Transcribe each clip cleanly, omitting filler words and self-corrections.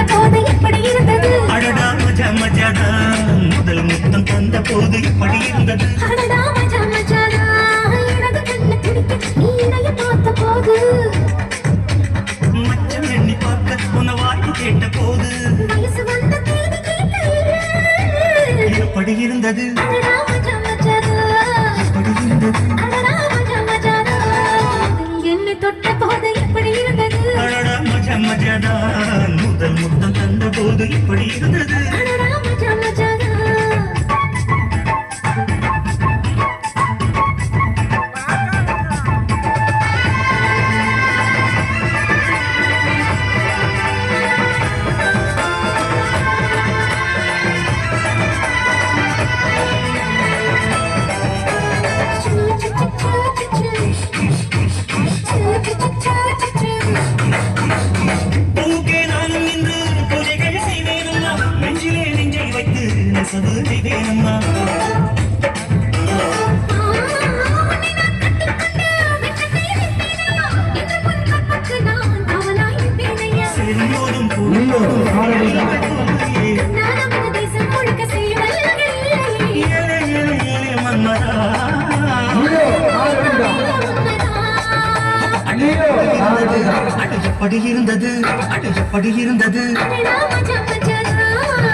போது எப்படி இருந்தது அடடா மஜா மஜாதா முதல் முத்தம் தந்த போது எப்படி இருந்தது அடடா மஜா மஜாதா இடது கண்ணு துடிக்க நீ இணைய பார்த்த போது மச்சம் எண்ணி பார்க்க உன வாய்ப்பு கேட்ட போது வயசு வந்த தேதி கேட்கையில் எப்படி இருந்தது அடடா மஜா மஜாதா எப்படி இருந்தது அடடா மஜா மஜாதா என்னை தொட்ட போது எப்படி இருந்தது அடடா மஜா மஜாதா முதல் முத்தம் தந்த போது எப்படி இருந்தது அடடா மஜா மஜாதா பூக்கே நானும் இன்று பூஜைகள் செய்வேனம்மா நெஞ்சிலே நெஞ்சை வைத்து நெசவு செய்வேனம்மா எப்படி இருந்தது எப்படி இருந்தது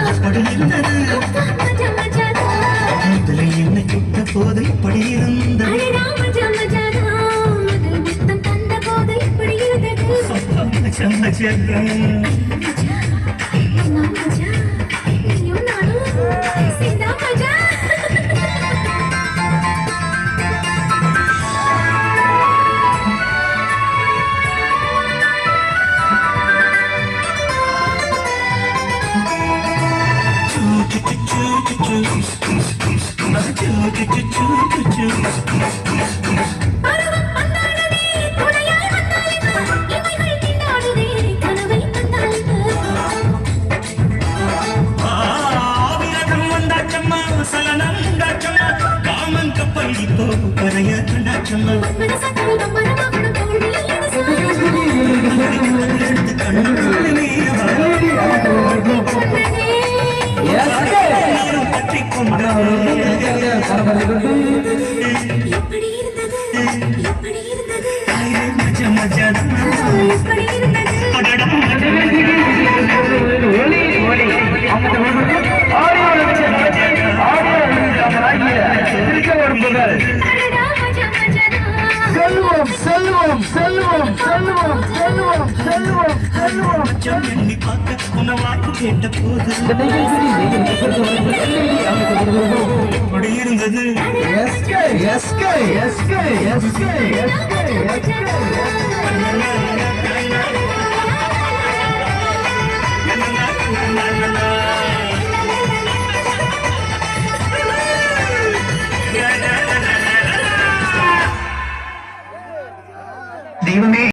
எப்படி இருந்தது முதலை என்னை தொட்ட போது எப்படி இருந்தது செல்வம் செல்வம் செல்வம் செல்வம் செல்வம் செல்வம் செல்வம் எண்ணி பார்க்க உன வாய்ப்பு கேட்ட போது அப்படி இருந்தது SK SK SK SK SK தெய்வமே